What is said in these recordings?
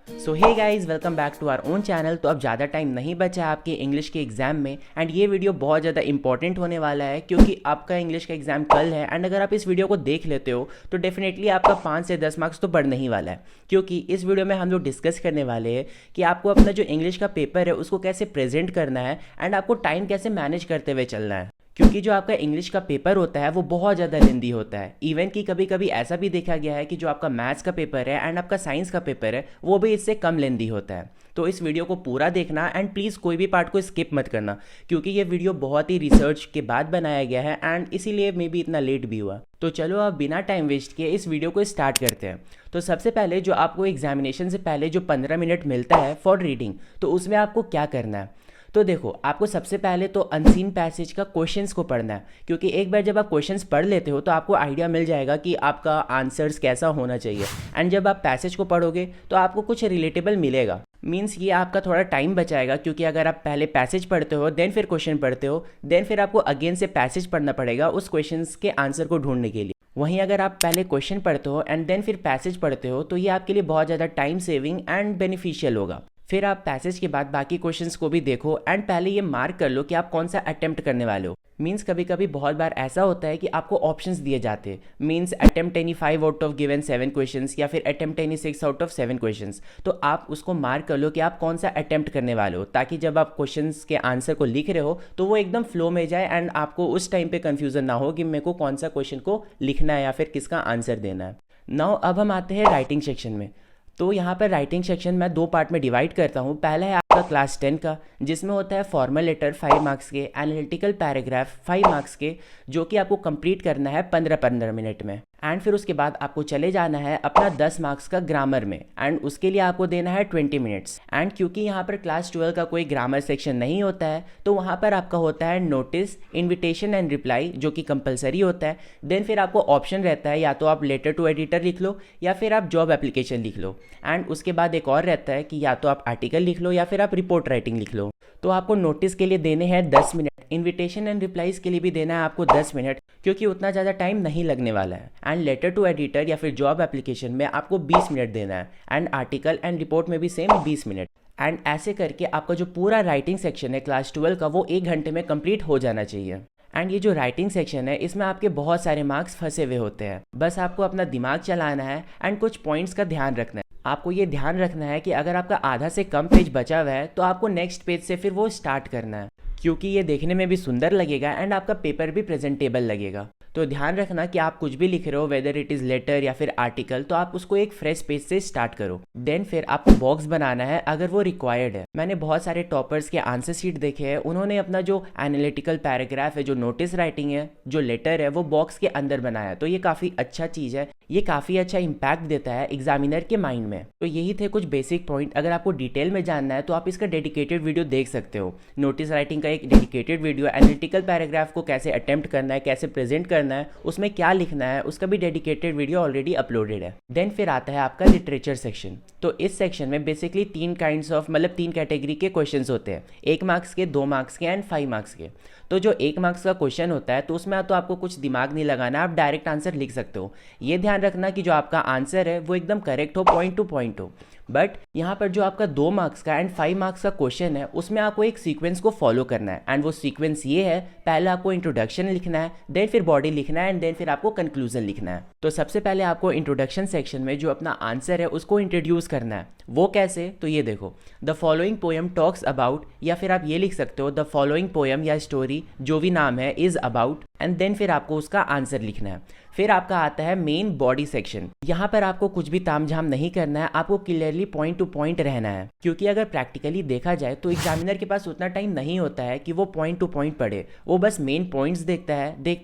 So hey guys, welcome back to our own channel. तो अब ज़्यादा टाइम नहीं बचा है आपके इंग्लिश के एग्ज़ाम में एंड ये वीडियो बहुत ज़्यादा इंपॉर्टेंट होने वाला है क्योंकि आपका इंग्लिश का एग्ज़ाम कल है एंड अगर आप इस वीडियो को देख लेते हो तो डेफिनेटली आपका 5 से 10 मार्क्स तो बढ़ने ही वाला है, क्योंकि इस वीडियो में हम लोग डिस्कस करने वाले हैं कि आपको अपना जो इंग्लिश का पेपर है उसको कैसे प्रेजेंट करना है एंड आपको टाइम कैसे मैनेज करते हुए चलना है। क्योंकि जो आपका इंग्लिश का पेपर होता है वो बहुत ज़्यादा लेंदी होता है। इवन कि कभी कभी ऐसा भी देखा गया है कि जो आपका मैथ्स का पेपर है एंड आपका साइंस का पेपर है वो भी इससे कम लेंदी होता है। तो इस वीडियो को पूरा देखना एंड प्लीज़ कोई भी पार्ट को स्किप मत करना, क्योंकि ये वीडियो बहुत ही रिसर्च के बाद बनाया गया है एंड इसीलिए मे बी इतना लेट भी हुआ। तो चलो अब बिना टाइम वेस्ट किए इस वीडियो को स्टार्ट करते हैं। तो सबसे पहले जो आपको एग्जामिनेशन से पहले जो 15 मिनट मिलता है फॉर रीडिंग, तो उसमें आपको क्या करना है। तो देखो, आपको सबसे पहले तो अनसीन पैसेज का क्वेश्चंस को पढ़ना है, क्योंकि एक बार जब आप क्वेश्चंस पढ़ लेते हो तो आपको आइडिया मिल जाएगा कि आपका आंसर्स कैसा होना चाहिए। एंड जब आप पैसेज को पढ़ोगे तो आपको कुछ रिलेटेबल मिलेगा। मीन्स ये आपका थोड़ा टाइम बचाएगा, क्योंकि अगर आप पहले पैसेज पढ़ते हो देन फिर क्वेश्चन पढ़ते हो देन फिर आपको अगेन से पैसेज पढ़ना पड़ेगा उस क्वेश्चन के आंसर को ढूंढने के लिए। वहीं अगर आप पहले क्वेश्चन पढ़ते हो एंड देन फिर पैसेज पढ़ते हो तो ये आपके लिए बहुत ज़्यादा टाइम सेविंग एंड बेनिफिशियल होगा। फिर आप पैसेज के बाद बाकी क्वेश्चंस को भी देखो एंड पहले ये मार्क कर लो कि आप कौन सा अटेम्प्ट करने वाले हो। मीन्स कभी कभी बहुत बार ऐसा होता है कि आपको ऑप्शंस दिए जाते हैं, means attempt any 5 out of given 7 questions या फिर attempt any 6 out of 7 questions. तो आप उसको मार्क कर लो कि आप कौन सा अटेम्प्ट करने वाले हो, ताकि जब आप क्वेश्चंस के आंसर को लिख रहे हो तो वो एकदम फ्लो में जाए एंड आपको उस टाइम पे कन्फ्यूजन ना हो कि मेरे को कौन सा क्वेश्चन को लिखना है या फिर किसका आंसर देना है। नाउ अब हम आते हैं राइटिंग सेक्शन में। तो यहाँ पर राइटिंग सेक्शन मैं 2 पार्ट में डिवाइड करता हूँ। पहला है आपका क्लास 10 का, जिसमें होता है फॉर्मल लेटर 5 मार्क्स के, एनालिटिकल पैराग्राफ 5 मार्क्स के, जो कि आपको कंप्लीट करना है 15-15 मिनट में। एंड फिर उसके बाद आपको चले जाना है अपना 10 मार्क्स का ग्रामर में एंड उसके लिए आपको देना है 20 मिनट्स। एंड क्योंकि यहाँ पर क्लास 12 का कोई ग्रामर सेक्शन नहीं होता है तो वहाँ पर आपका होता है नोटिस, इन्विटेशन एंड रिप्लाई, जो कि कंपलसरी होता है। देन फिर आपको ऑप्शन रहता है या तो आप लेटर टू एडिटर लिख लो या फिर आप जॉब एप्लीकेशन लिख लो। एंड उसके बाद एक और रहता है कि या तो आप आर्टिकल लिख लो या फिर आप रिपोर्ट राइटिंग लिख लो। तो आपको नोटिस के लिए देने हैं 10 मिनट, इन्विटेशन एंड रिप्लाईज के लिए भी देना है आपको 10 मिनट, क्योंकि उतना ज़्यादा टाइम नहीं लगने वाला है। एंड लेटर टू एडिटर या फिर जॉब एप्लीकेशन में आपको 20 मिनट देना है एंड आर्टिकल एंड रिपोर्ट में भी सेम 20 मिनट। एंड ऐसे करके आपका जो पूरा राइटिंग सेक्शन है क्लास 12 का वो 1 घंटे में कंप्लीट हो जाना चाहिए। एंड ये जो राइटिंग सेक्शन है इसमें आपके बहुत सारे मार्क्स फंसे हुए होते हैं, बस आपको अपना दिमाग चलाना है एंड कुछ पॉइंट्स का ध्यान रखना है। आपको ये ध्यान रखना है कि अगर आपका आधा से कम पेज बचा हुआ है तो आपको नेक्स्ट पेज से फिर वो स्टार्ट करना है, क्योंकि ये देखने में भी सुंदर लगेगा एंड आपका पेपर भी प्रेजेंटेबल लगेगा। तो ध्यान रखना कि आप कुछ भी लिख रहे हो, वेदर इट इज़ लेटर या फिर आर्टिकल, तो आप उसको एक फ्रेश पेज से स्टार्ट करो। देन फिर आपको बॉक्स बनाना है अगर वो रिक्वायर्ड है। मैंने बहुत सारे टॉपर्स के आंसर शीट देखे हैं, उन्होंने अपना जो एनालिटिकल पैराग्राफ है, जो नोटिस राइटिंग है, जो लेटर है, वो बॉक्स के अंदर बनाया। तो ये काफ़ी अच्छा चीज़ है, ये काफ़ी अच्छा इम्पैक्ट देता है एग्जामिनर के माइंड में। तो यही थे कुछ बेसिक पॉइंट। अगर आपको डिटेल में जानना है तो आप इसका डेडिकेटेड वीडियो देख सकते हो। नोटिस राइटिंग का एक डेडिकेटेड वीडियो, एनालिटिकल पैराग्राफ को कैसे अटेम्प्ट करना है, कैसे प्रेजेंट करना है, उसमें क्या लिखना है, उसका भी डेडिकेटेड वीडियो ऑलरेडी अपलोडेड है। देन फिर आता है आपका लिटरेचर सेक्शन। तो इस सेक्शन में बेसिकली 3 काइंड्स ऑफ, मतलब 3 कैटेगरी के क्वेश्चंस होते हैं, 1 मार्क्स के, 2 मार्क्स के एंड 5 मार्क्स के। तो जो 1 मार्क्स का क्वेश्चन होता है तो उसमें तो आपको कुछ दिमाग नहीं लगाना, आप डायरेक्ट आंसर लिख सकते हो। ये ध्यान रखना कि जो आपका आंसर है वो एकदम करेक्ट हो, पॉइंट टू पॉइंट हो। बट यहाँ पर जो आपका 2 मार्क्स का एंड 5 मार्क्स का क्वेश्चन है उसमें आपको एक सीक्वेंस को फॉलो करना है एंड वो सीक्वेंस ये है, पहले आपको इंट्रोडक्शन लिखना है, देन फिर बॉडी लिखना है एंड देन फिर आपको कंक्लूजन लिखना है। तो सबसे पहले आपको इंट्रोडक्शन सेक्शन में जो अपना आंसर है उसको इंट्रोड्यूस करना है। वो कैसे, तो ये देखो, the following poem talks about, या फिर आप ये लिख सकते हो द फॉलोइंग पोएम या स्टोरी, जो भी नाम है, इज अबाउट, एंड देन फिर आपको उसका आंसर लिखना है। फिर आपका आता है मेन बॉडी सेक्शन। यहाँ पर आपको कुछ भी तामझाम नहीं करना है, आपको क्लियरली पॉइंट टू पॉइंट रहना है, क्योंकि अगर प्रैक्टिकली देखा जाए तो एग्जामिनर के पास उतना टाइम नहीं होता है कि वो पॉइंट टू पॉइंट पढ़े। वो बस मेन पॉइंट्स देखता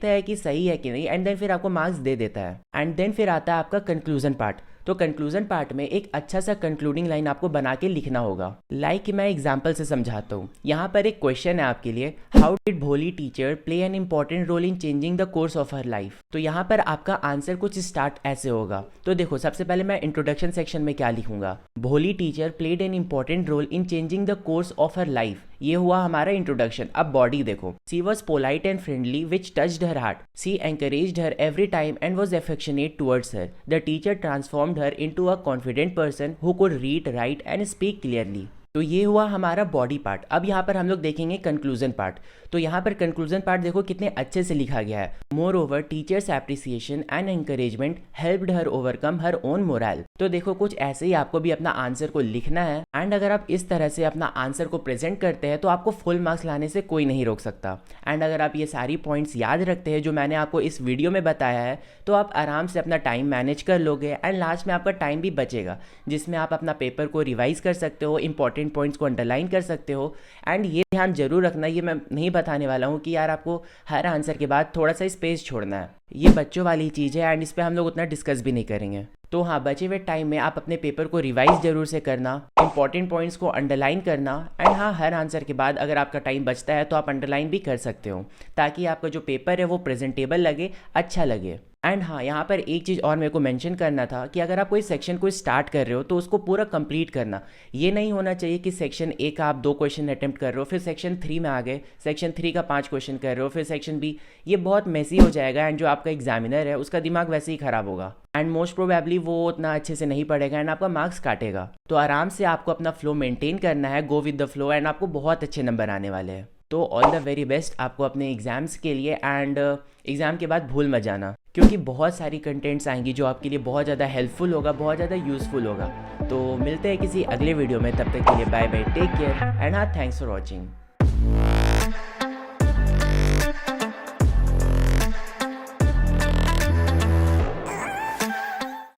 है कि सही है कि नहीं, एंड देन फिर आपको मार्क्स दे देता है। एंड देन फिर आता है आपका कंक्लूजन पार्ट। तो कंक्लूजन पार्ट में एक अच्छा सा कंक्लूडिंग लाइन आपको बना के लिखना होगा। लाइक मैं एग्जांपल से समझाता हूँ। यहाँ पर एक क्वेश्चन है आपके लिए, how did Bholi teacher play an important role in changing the course of her life. तो यहाँ पर आपका आंसर कुछ स्टार्ट ऐसे होगा। तो देखो, सबसे पहले मैं इंट्रोडक्शन सेक्शन में क्या लिखूंगा, Bholi teacher played an important role in changing the course of her life. ये हुआ हमारा इंट्रोडक्शन। अब बॉडी देखो, she was polite and friendly which touched her heart, she encouraged her every time and was affectionate towards her, the teacher transformed transformed her into a confident person who could read, write and speak clearly. तो ये हुआ हमारा body part. अब यहाँ पर हम लोग देखेंगे कंक्लूजन पार्ट। तो यहाँ पर कंक्लूजन पार्ट देखो कितने अच्छे से लिखा गया है। More over teachers appreciation and encouragement helped her overcome her own moral. तो देखो कुछ ऐसे ही आपको भी अपना आंसर को लिखना है एंड अगर आप इस तरह से अपना आंसर को प्रेजेंट करते हैं तो आपको फुल मार्क्स लाने से कोई नहीं रोक सकता। एंड अगर आप ये सारी पॉइंट्स याद रखते हैं जो मैंने आपको इस वीडियो में बताया है तो आप आराम से अपना टाइम मैनेज कर लोगे एंड लास्ट में आपका टाइम भी बचेगा जिसमें आप अपना पेपर को रिवाइज कर सकते हो, इंपॉर्टेंट पॉइंट्स को अंडरलाइन कर सकते हो। एंड ये ध्यान जरूर रखना, ये मैं नहीं बताने वाला हूँ कि यार आपको हर आंसर के बाद थोड़ा सा स्पेस छोड़ना है। ये बच्चों वाली चीज़ है एंड इस पर हम लोग उतना डिस्कस भी नहीं करेंगे। तो हाँ, बचे हुए टाइम में आप अपने पेपर को रिवाइज जरूर से करना, इंपॉर्टेंट पॉइंट्स को अंडरलाइन करना एंड हाँ, हर आंसर के बाद अगर आपका टाइम बचता है तो आप अंडरलाइन भी कर सकते हो ताकि आपका जो पेपर है वो प्रेजेंटेबल लगे, अच्छा लगे। एंड हाँ, यहाँ पर एक चीज़ और मेरे को मेंशन करना था कि अगर आप कोई सेक्शन को स्टार्ट कर रहे हो तो उसको पूरा कंप्लीट करना। ये नहीं होना चाहिए कि सेक्शन ए का आप 2 क्वेश्चन अटेम्प्ट कर रहे हो, फिर सेक्शन 3 में आ गए, सेक्शन 3 का 5 क्वेश्चन कर रहे हो, फिर सेक्शन बी। ये बहुत मेसी हो जाएगा एंड जो आपका एग्जामिनर है उसका दिमाग वैसे ही ख़राब होगा एंड मोस्ट प्रोबेबली वो उतना अच्छे से नहीं पढ़ेगा एंड आपका मार्क्स काटेगा। तो आराम से आपको अपना फ्लो मेंटेन करना है, go with the flow and आपको बहुत अच्छे नंबर आने वाले हैं। तो ऑल द वेरी बेस्ट आपको अपने एग्ज़ाम्स के लिए एंड एग्ज़ाम के बाद भूल मत जाना क्योंकि बहुत सारी कंटेंट्स आएंगी जो आपके लिए बहुत ज़्यादा हेल्पफुल होगा, बहुत ज़्यादा यूज़फुल होगा। तो मिलते हैं किसी अगले वीडियो में, तब तक के लिए bye bye, take care and हाँ, थैंक्स फॉर वॉचिंग।